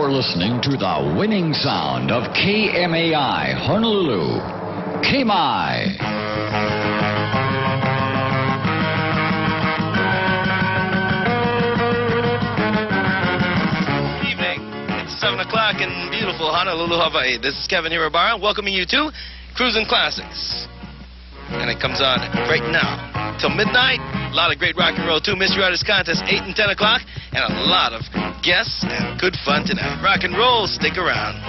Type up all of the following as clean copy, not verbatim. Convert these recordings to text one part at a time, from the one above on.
You're listening to the winning sound of KMAI, Honolulu. KMAI. Evening. It's 7 o'clock in beautiful Honolulu, Hawaii. This is KEVEN HIRABARA welcoming you to KRUISIN Classics. And it comes on right now till midnight. A lot of great rock and roll, too. Mystery Artist Contest, 8 and 10 o'clock. And a lot of guests and good fun tonight. Rock and roll, stick around.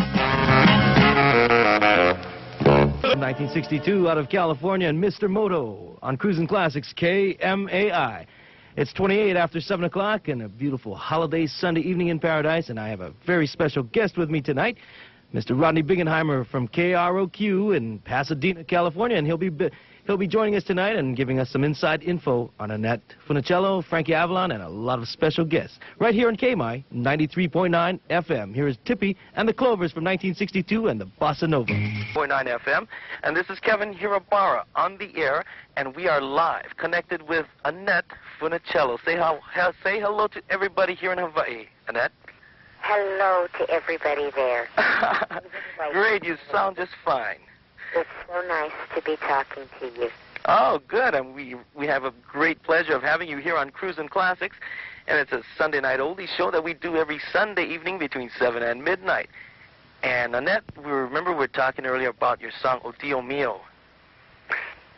1962 out of California and Mr. Moto on KRUISIN Classics, KMAI. It's 28 after 7 o'clock and a beautiful holiday Sunday evening in paradise. And I have a very special guest with me tonight, Mr. Rodney Bingenheimer from KROQ in Pasadena, California. And he'll be joining us tonight and giving us some inside info on Annette Funicello, Frankie Avalon, and a lot of special guests. Right here on KMAI 93.9 FM. Here is Tippy and the Clovers from 1962 and the Bossa Nova. 0.9 FM. And this is KEVEN HIRABARA on the air. And we are live, connected with Annette Funicello. Say hello to everybody here in Hawaii. Annette? Hello to everybody there. Great, you sound just fine. It's so nice to be talking to you. Oh, good. And we have a great pleasure of having you here on KRUISIN Classics. And it's a Sunday night oldies show that we do every Sunday evening between 7 and midnight. And Annette, we're talking earlier about your song, O Dio Mio.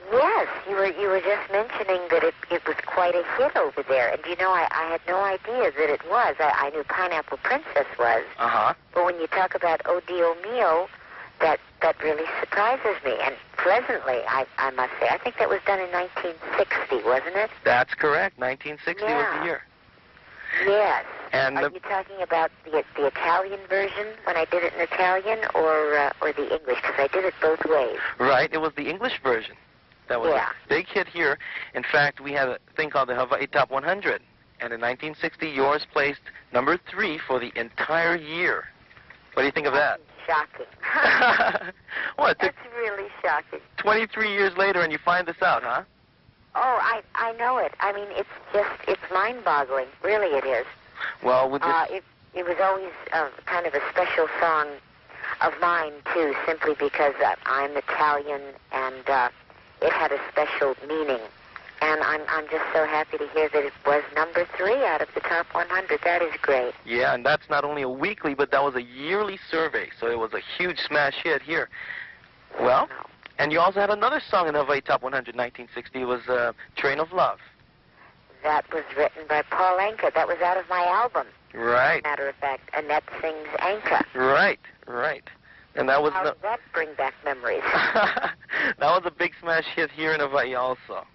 Yes, you were just mentioning that it was quite a hit over there. And, you know, I had no idea that it was. I knew Pineapple Princess was. Uh-huh. But when you talk about O Dio Mio, that really surprises me, and pleasantly, I must say. I think that was done in 1960, wasn't it? That's correct. 1960 was the year. Yes. And are you talking about the Italian version, when I did it in Italian, or the English? Because I did it both ways. Right. It was the English version. That was a big hit here. In fact, we had a thing called the Hawaii Top 100. And in 1960, yours placed number 3 for the entire year. What do you think of that? Shocking. What? That's really shocking. 23 years later, and you find this out, huh? Oh, I know it. I mean, it's mind-boggling. Really, it is. Well, with it was always kind of a special song of mine, too, simply because I'm Italian, and it had a special meaning. And I'm just so happy to hear that it was number 3 out of the top 100. That is great. Yeah, and that's not only a weekly, but that was a yearly survey, so it was a huge smash hit here. Well, and you also had another song in Hawaii Top 100 1960. It was Train of Love. That was written by Paul Anka. That was out of my album. Right. Matter of fact, Annette Sings Anka. Right, right. And that was How did that bring back memories? That was a big smash hit here in Hawaii also.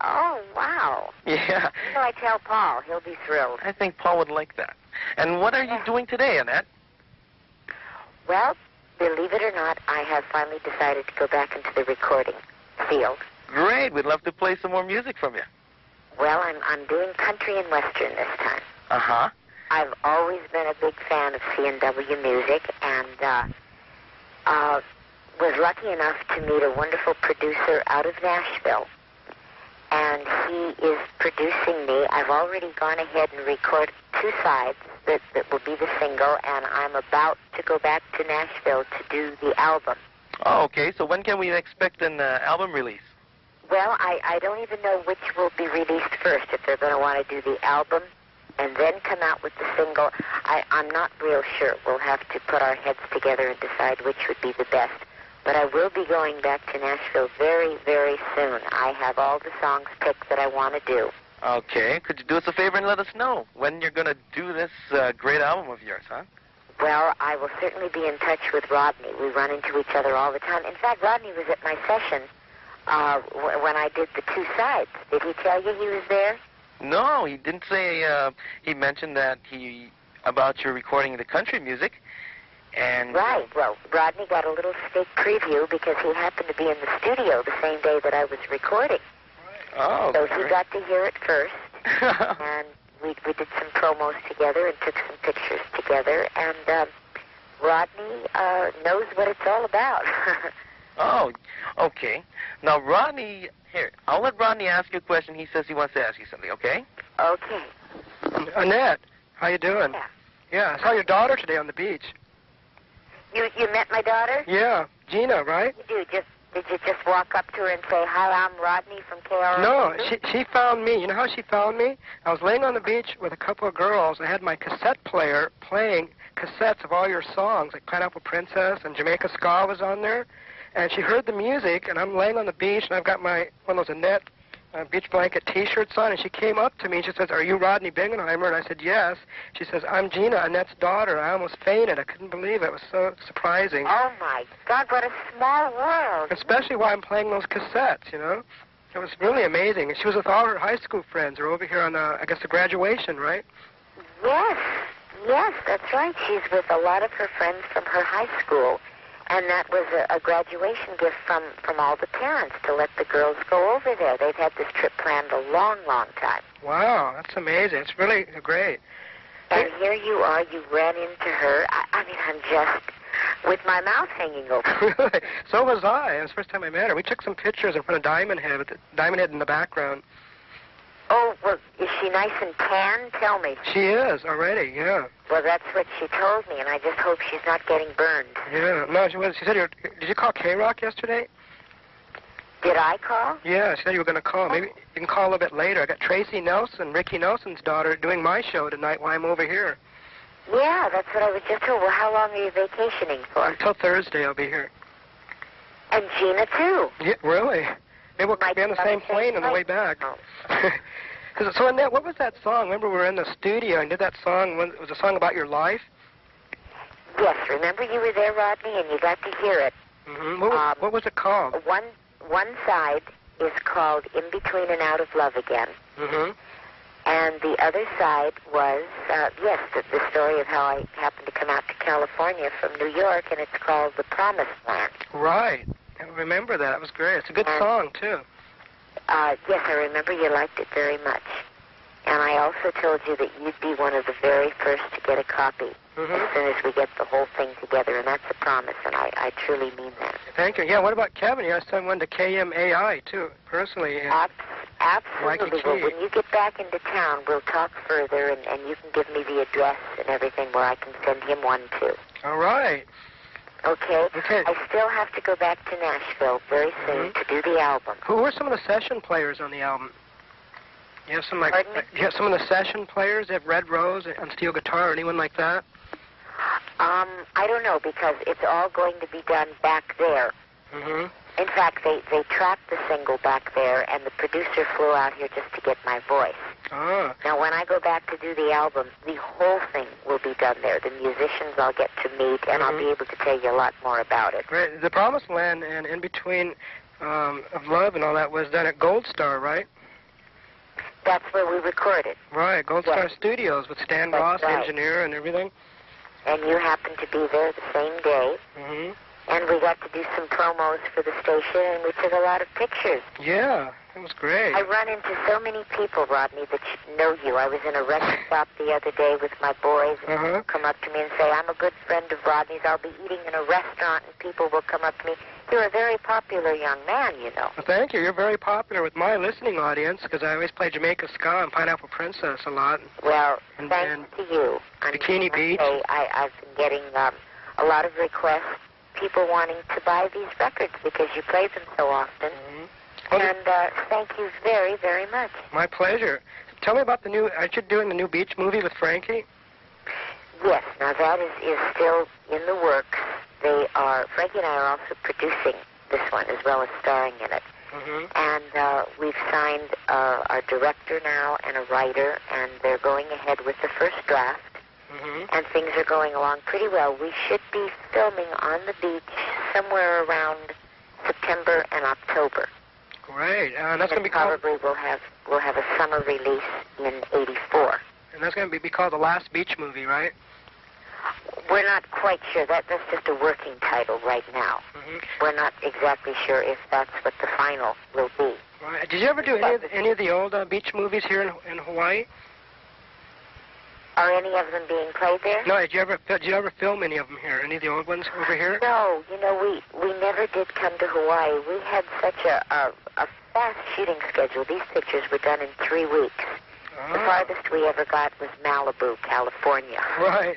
Oh, wow. Yeah. So I tell Paul. He'll be thrilled. I think Paul would like that. And what are you doing today, Annette? Well, believe it or not, I have finally decided to go back into the recording field. Great. We'd love to play some more music from you. Well, I'm doing country and western this time. Uh-huh. I've always been a big fan of C&W music, and was lucky enough to meet a wonderful producer out of Nashville. And he is producing me. I've already gone ahead and recorded 2 sides that will be the single, and I'm about to go back to Nashville to do the album. Oh, okay. So when can we expect an album release? Well, I don't even know which will be released first, if they're going to want to do the album and then come out with the single. I'm not real sure. We'll have to put our heads together and decide which would be the best. But I will be going back to Nashville very, very soon. I have all the songs picked that I want to do. Okay. Could you do us a favor and let us know when you're going to do this great album of yours, huh? Well, I will certainly be in touch with Rodney. We run into each other all the time. In fact, Rodney was at my session when I did the 2 sides. Did he tell you he was there? No, he didn't say. He mentioned that about your recording the country music. And right. Well, Rodney got a little sneak preview because he happened to be in the studio the same day that I was recording. Oh, so great. he got to hear it first, and we did some promos together and took some pictures together, and Rodney knows what it's all about. Oh, okay. Now, Rodney, here, I'll let Rodney ask you a question. He says he wants to ask you something, okay? Okay. Annette, how you doing? Yeah. Yeah, I saw your daughter today on the beach. You met my daughter? Yeah, Gina, right? Did you just walk up to her and say, "Hi, I'm Rodney from KRUISIN"? No, she found me. You know how she found me? I was laying on the beach with a couple of girls. I had my cassette player playing cassettes of all your songs, like Pineapple Princess and Jamaica Ska was on there. And she heard the music, and I'm laying on the beach, and I've got one of those Annette beach blanket T-shirts on, and she came up to me and she says, "Are you Rodney Bingenheimer?" And I said, "Yes." She says, "I'm Gina, Annette's daughter." I almost fainted. I couldn't believe it. It was so surprising. Oh, my God, what a small world. Especially while I'm playing those cassettes, you know. It was really amazing. And she was with all her high school friends. They're over here on, I guess, a graduation, right? Yes, that's right. She's with a lot of her friends from her high school. And that was a graduation gift from all the parents to let the girls go over there. They've had this trip planned a long, long time. Wow, that's amazing. It's really great. And here you are. You ran into her. I mean, I'm just with my mouth hanging open. Really? So was I. It was the first time I met her. We took some pictures in front of Diamond Head, with the Diamond Head in the background. Oh, well, is she nice and tan? Tell me. She is already, yeah. Well, that's what she told me, and I just hope she's not getting burned. Yeah, no, she was. She said, did you call KROQ yesterday? Did I call? Yeah, she said you were going to call. Maybe you can call a little bit later. I got Tracy Nelson, Ricky Nelson's daughter, doing my show tonight while I'm over here. Yeah, that's what I was just told. Well, how long are you vacationing for? Until Thursday I'll be here. And Gina, too. Yeah, really? Maybe we'll be on the same plane on the way back. Oh. So, Annette, what was that song? Remember we were in the studio and did that song. It was a song about your life? Yes, remember you were there, Rodney, and you got to hear it. Mm-hmm. What was it called? One side is called In Between and Out of Love Again. Mm-hmm. And the other side was, the story of how I happened to come out to California from New York, and it's called The Promised Land. Right. I remember that. It was great. It's a good song, too. Yes, I remember you liked it very much. And I also told you that you'd be one of the very first to get a copy as soon as we get the whole thing together, and that's a promise, and I truly mean that. Thank you. Yeah, what about Kevin? You sent one to KMAI, too, personally. Absolutely. Well, when you get back into town, we'll talk further, and you can give me the address and everything where I can send him one, too. All right. Okay. I still have to go back to Nashville very soon to do the album. Who were some of the session players on the album? You have some some of the session players. They have Red Rose on steel guitar or anyone like that? I don't know, because it's all going to be done back there. Mm-hmm. In fact, they tracked the single back there, and the producer flew out here just to get my voice. Oh. Now, when I go back to do the album, the whole thing will be done there. The musicians I'll get to meet, and I'll be able to tell you a lot more about it. Right. The Promised Land and In Between of Love and all that was done at Gold Star, right? That's where we recorded. Right, Gold Star Studios with Stan Ross, the engineer, and everything. And you happened to be there the same day. Mm-hmm. And we got to do some promos for the station, and we took a lot of pictures. Yeah, it was great. I run into so many people, Rodney, that know you. I was in a record shop the other day with my boys, and people come up to me and say, "I'm a good friend of Rodney's. I'll be eating in a restaurant," and people will come up to me. You're a very popular young man, you know. Well, thank you. You're very popular with my listening audience, because I always play Jamaica Ska and Pineapple Princess a lot. Well, thanks to you. Bikini Beach. I've been getting a lot of requests, people wanting to buy these records because you play them so often. And thank you very, very much. My pleasure. Tell me about aren't you doing the new beach movie with Frankie? Yes, now that is still in the works. Frankie and I are also producing this one as well as starring in it. And we've signed our director now and a writer, and they're going ahead with the first draft. And things are going along pretty well. We should be filming on the beach somewhere around September and October. Great. That's going to be probably we'll have a summer release in '84. And that's going to be called The Last Beach Movie, right? We're not quite sure. That's just a working title right now. We're not exactly sure if that's what the final will be. Right. Did you ever do any of the old beach movies here in Hawaii? Are any of them being played there? No. Did you ever film any of them here? Any of the old ones over here? No. You know, we never did come to Hawaii. We had such a fast shooting schedule. These pictures were done in 3 weeks. The farthest we ever got was Malibu, California. Right.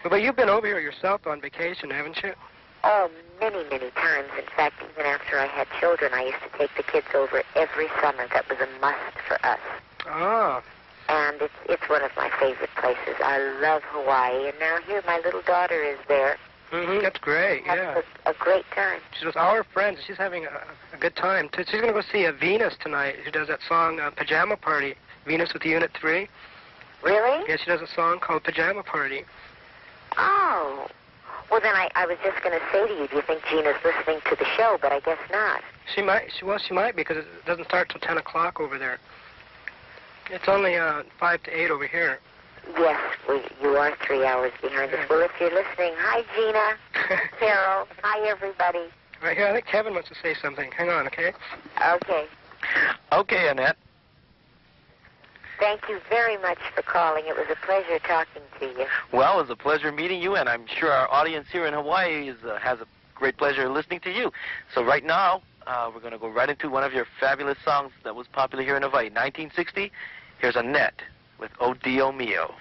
But you've been over here yourself on vacation, haven't you? Oh, many, many times. In fact, even after I had children, I used to take the kids over every summer. That was a must for us. Oh. And it's one of my favorite places. I love Hawaii, and now here my little daughter is there. Mm-hmm. That's great, yeah. A great time. She's with our friends. She's having a good time. She's going to go see Venus tonight, who does that song, Pajama Party, Venus with Unit 3. Really? Yeah, she does a song called Pajama Party. Oh. Well, then I was just going to say to you, do you think Gina's listening to the show? But I guess not. She might, because it doesn't start till 10 o'clock over there. It's only 5 to 8 over here. Yes, you are 3 hours behind us. Well, if you're listening, hi, Gina, Carol, hi, everybody. Right here, I think Kevin wants to say something. Hang on, okay? Okay. Okay, Annette. Thank you very much for calling. It was a pleasure talking to you. Well, it was a pleasure meeting you, and I'm sure our audience here in Hawaii has a great pleasure listening to you. So right now, we're going to go right into one of your fabulous songs that was popular here in Hawaii. 1960, here's Annette with O Dio Mio.